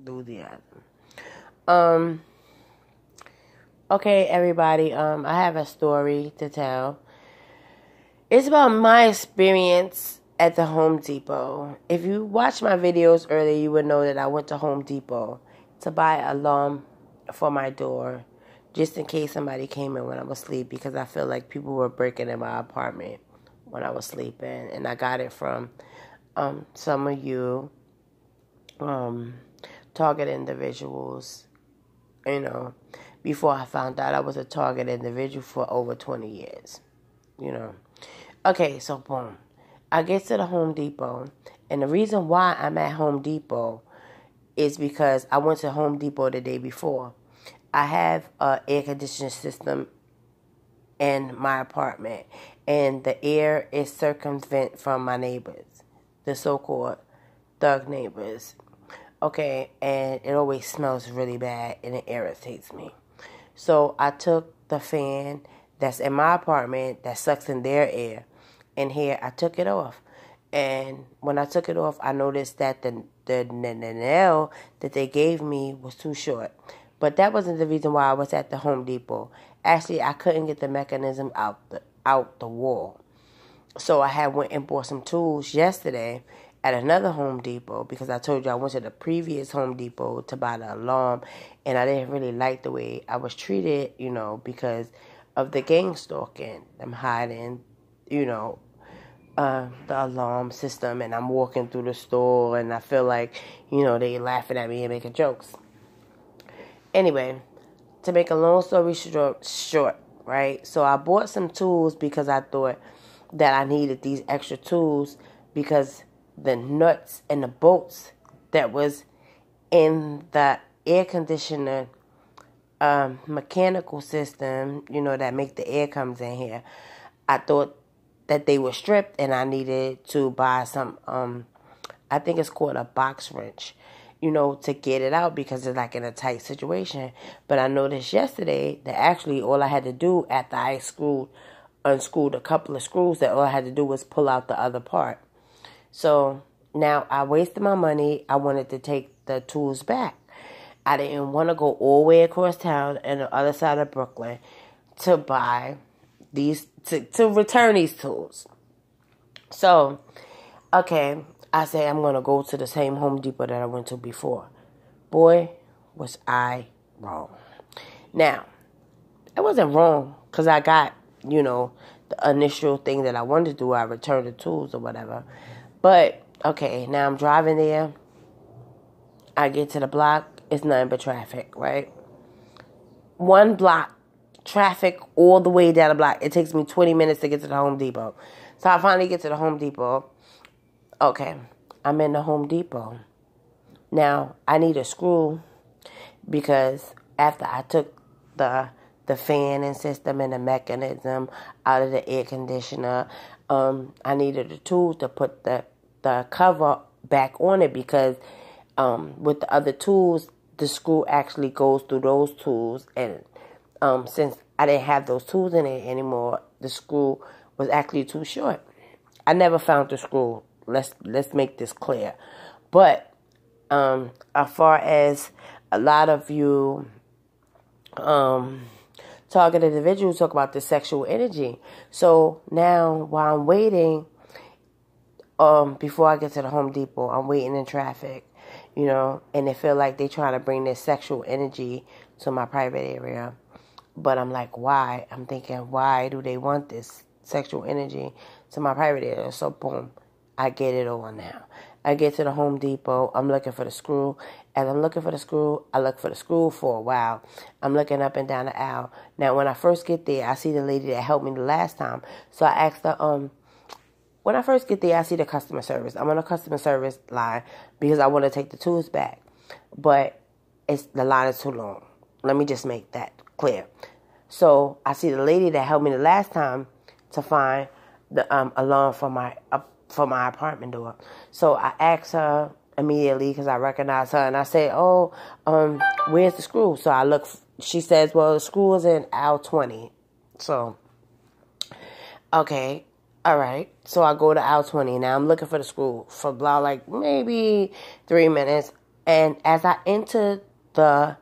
Enthusiasm. Okay, everybody. I have a story to tell. It's about my experience at the Home Depot. If you watched my videos earlier, you would know that I went to Home Depot to buy an alarm for my door, just in case somebody came in when I was asleep, because I feel like people were breaking in my apartment when I was sleeping, and I got it from some of you target individuals, before I found out I was a target individual for over 20 years, Okay, so boom. I get to the Home Depot, and the reason why I'm at Home Depot is because I went to Home Depot the day before. I have an air conditioning system in my apartment, and the air is circumvent from my neighbors, the so-called thug neighbors. Okay, and it always smells really bad, and it irritates me. So I took the fan that's in my apartment that sucks in their air, and here I took it off. And when I took it off, I noticed that the nail that they gave me was too short. But that wasn't the reason why I was at the Home Depot. Actually, I couldn't get the mechanism out the wall. So I had went and bought some tools yesterday at another Home Depot, because I told you I went to the previous Home Depot to buy the alarm, and I didn't really like the way I was treated, because of the gang stalking. I'm hiding, the alarm system, and I'm walking through the store, and I feel like, they laughing at me and making jokes. Anyway, to make a long story short, right? So I bought some tools because I thought that I needed these extra tools, because the nuts and the bolts that was in the air conditioner mechanical system, that make the air comes in here, I thought that they were stripped, and I needed to buy some, I think it's called a box wrench, to get it out, because it's like in a tight situation. But I noticed yesterday that actually all I had to do after I unscrewed a couple of screws, that all I had to do was pull out the other part. So now I wasted my money. I wanted to take the tools back. I didn't want to go all the way across town and the other side of Brooklyn to buy these, to return these tools. So, okay, I say I'm going to go to the same Home Depot that I went to before. Boy, was I wrong. Now, it wasn't wrong, because I got, the initial thing that I wanted to do. I returned the tools or whatever. But, okay, now I'm driving there. I get to the block. It's nothing but traffic, right? One block, traffic all the way down the block. It takes me 20 minutes to get to the Home Depot. So I finally get to the Home Depot. Okay, I'm in the Home Depot. Now, I need a screw, because after I took the fan and system and the mechanism out of the air conditioner, I needed a tool to put the cover back on it, because with the other tools, the screw actually goes through those tools, and since I didn't have those tools in it anymore, the screw was actually too short. I never found the screw. Let's make this clear. But as far as a lot of you targeted individuals talk about the sexual energy. So now while I'm waiting, before I get to the Home Depot, I'm waiting in traffic, and they feel like they trying to bring this sexual energy to my private area. But I'm like, why? I'm thinking, why do they want this sexual energy to my private area? So boom, I get it all now. I get to the Home Depot. I'm looking for the screw. As I'm looking for the screw, I look for the screw for a while. I'm looking up and down the aisle. Now, when I first get there, I see the lady that helped me the last time. So I asked her, when I first get there, I see the customer service. I'm on the customer service line because I want to take the tools back. But the line is too long. Let me just make that clear. So I see the lady that helped me the last time to find the alarm for my apartment door. So I asked her immediately, because I recognize her, and I say, where's the screw? So I look. She says, well, the screw is in aisle 20. So, okay. All right, so I go to aisle 20. Now I'm looking for the screw for about like maybe 3 minutes. And as I enter the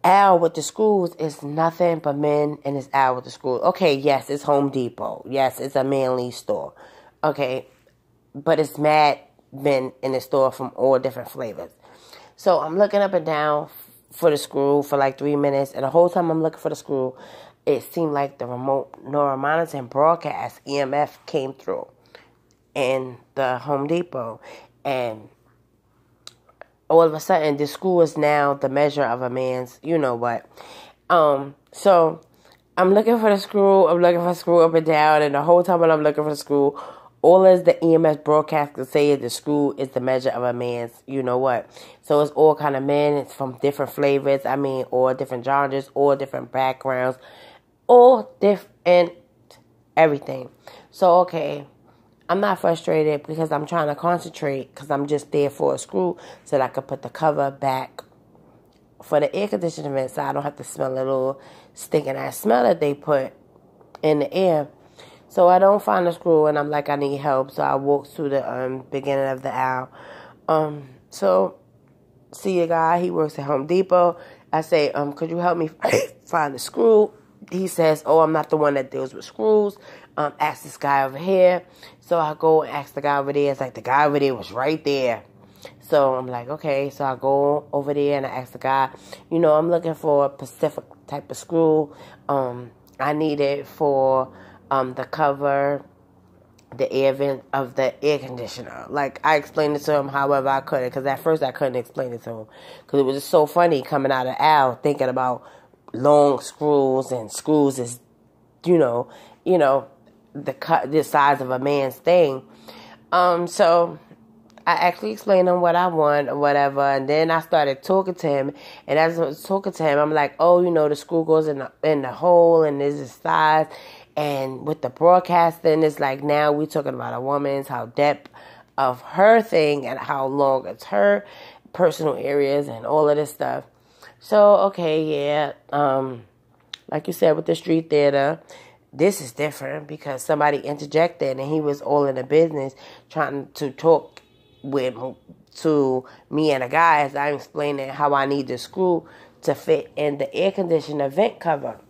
aisle with the screws, it's nothing but men in this aisle with the screws. Okay, yes, it's Home Depot. Yes, it's a manly store. Okay, but it's mad men in the store from all different flavors. So I'm looking up and down for the screw for like 3 minutes, and the whole time I'm looking for the screw, it seemed like the remote neuromonitoring broadcast EMF came through in the Home Depot, and all of a sudden the screw is now the measure of a man's you know what. So I'm looking for the screw, up and down, and the whole time when I'm looking for the screw, all as the EMS broadcast can say is the screw is the measure of a man's you know what. So it's all kind of men, it's from different flavors, all different genres, all different backgrounds, all different everything. So okay, I'm not frustrated because I'm trying to concentrate because I'm just there for a screw so that I can put the cover back for the air conditioning vent so I don't have to smell a little stinking ass smell that they put in the air. So I don't find the screw and I'm like, I need help. So I walk through the beginning of the aisle. So see a guy, he works at Home Depot. I say, could you help me find the screw? He says, oh, I'm not the one that deals with screws. Ask this guy over here. So I go and ask the guy over there. It's like the guy over there was right there. So I'm like, okay. So I go over there and I ask the guy, I'm looking for a specific type of screw. I need it for the cover, the air vent of the air conditioner. Like, I explained it to him however I could, because at first I couldn't explain it to him because it was just so funny coming out of the aisle thinking about long screws, and screws is, the size of a man's thing. So I actually explained to him what I want or whatever, and then I started talking to him, and as I was talking to him, I'm like, oh, the screw goes in the hole, and there's a size, and with the broadcasting, it's like now we're talking about a woman's, how depth of her thing, and how long it's her personal areas, and all of this stuff. So, okay, yeah, like you said with the street theater, this is different because somebody interjected and he was all in the business trying to talk to me and the guys. I'm explaining how I need the screw to fit in the air conditioner vent cover.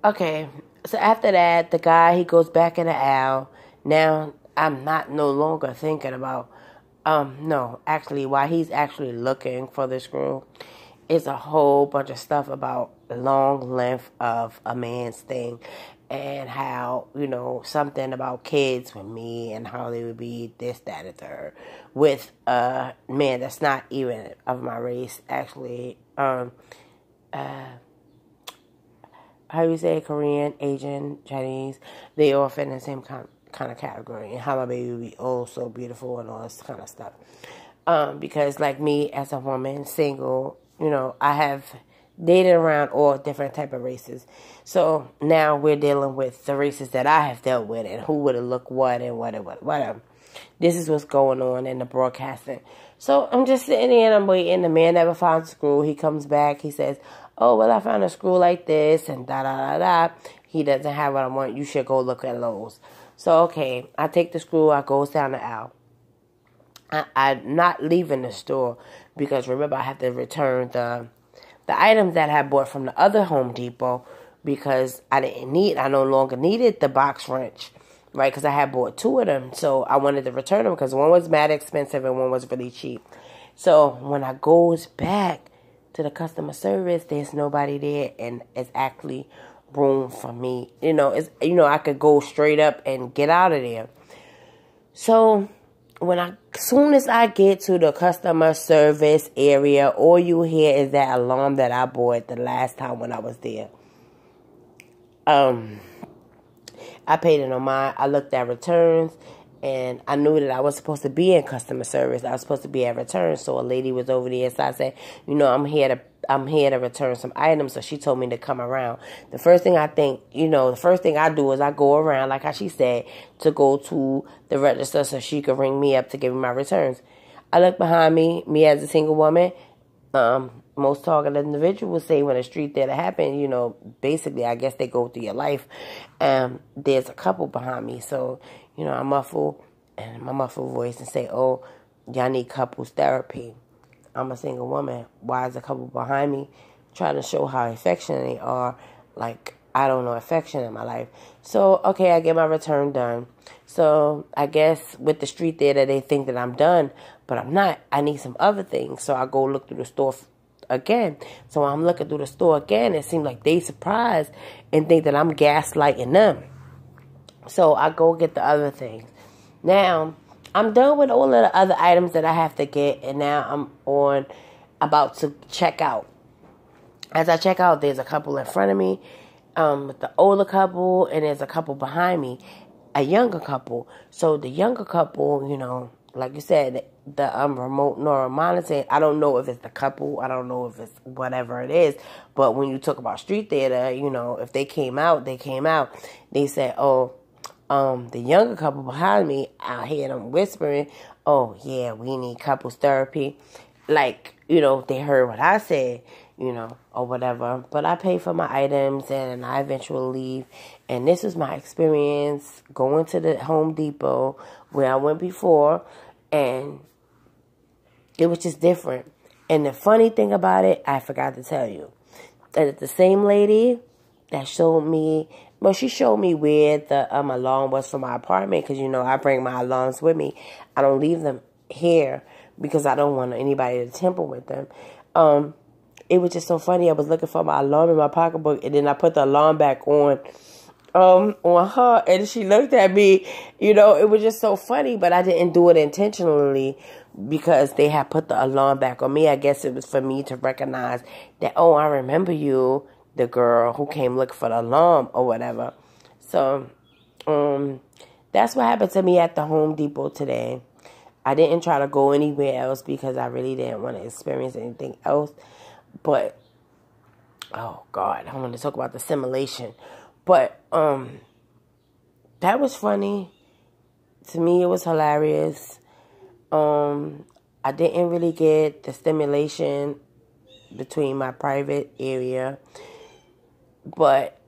Okay, so after that, the guy, he goes back in the aisle. Now, I'm no longer thinking about, while he's actually looking for the screw, it's a whole bunch of stuff about the long length of a man's thing and how, something about kids with me and how they would be this, that, and third with a man that's not even of my race, actually. How you say Korean, Asian, Chinese, they all fit in the same kind of category, and how my baby would be oh so beautiful and all this kind of stuff. Because like me as a woman, single, I have dated around all different type of races. So now we're dealing with the races that I have dealt with and who would have looked what and whatever. This is what's going on in the broadcasting. So I'm just sitting there and I'm waiting. The man never finds a screw. He comes back. He says, oh, well, I found a screw like this and da-da-da-da. He doesn't have what I want. You should go look at Lowe's. So, okay, I take the screw. I go down the aisle. I'm not leaving the store because, remember, I have to return the items that I had bought from the other Home Depot because I no longer needed the box wrench, right? Because I had bought 2 of them, so I wanted to return them because one was mad expensive and one was really cheap. So when I goes back to the customer service, there's nobody there, and it's actually room for me. I could go straight up and get out of there. So as soon as I get to the customer service area, all you hear is that alarm that I bought the last time when I was there. I paid it on mine. I looked at returns, and I knew that I was supposed to be in customer service. I was supposed to be at returns. So a lady was over there, so I said, I'm here to return some items. So she told me to come around. The first thing I do is I go around, like how she said, to go to the register so she could ring me up to give me my returns. I look behind me as a single woman. Most targeted individuals say when a street theater happen, basically, I guess they go through your life. There's a couple behind me. So, I muffle and my muffled voice and say, oh, y'all need couples therapy. I'm a single woman. Why is a couple behind me trying to show how affectionate they are? Like, I don't know affection in my life. So, okay, I get my return done. So, I guess with the street theater, they think that I'm done, but I'm not. I need some other things. So, I go look through the store again. So, when I'm looking through the store again, it seems like they surprised and think that I'm gaslighting them. So, I go get the other things. Now, I'm done with all of the other items that I have to get, and now I'm about to check out. As I check out, there's a couple in front of me, the older couple, and there's a couple behind me, a younger couple. So the younger couple, you know, like you said, the remote neural monitoring, I don't know if it's the couple, I don't know if it's whatever it is, but when you talk about street theater, you know, if they came out, they came out. They said, oh, the younger couple behind me, I hear them whispering, oh, yeah, we need couples therapy. Like, you know, they heard what I said, you know, or whatever. But I pay for my items and I eventually leave. And this was my experience going to the Home Depot where I went before. And it was just different. And the funny thing about it, I forgot to tell you, that it's the same lady that showed me. Well, she showed me where the alarm was for my apartment because, you know, I bring my alarms with me. I don't leave them here because I don't want anybody to tamper with them. It was just so funny. I was looking for my alarm in my pocketbook, and then I put the alarm back on her, and she looked at me. You know, it was just so funny, but I didn't do it intentionally because they had put the alarm back on me. I guess it was for me to recognize that, oh, I remember you, the girl who came looking for the alarm or whatever. So, that's what happened to me at the Home Depot today. I didn't try to go anywhere else because I really didn't want to experience anything else. But, oh God, I want to talk about the simulation. But, that was funny. To me, it was hilarious. I didn't really get the stimulation between my private area. But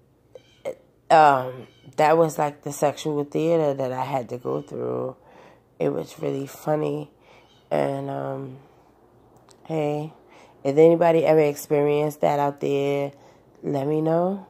that was like the sexual theater that I had to go through. It was really funny. And hey, if anybody ever experienced that out there, let me know.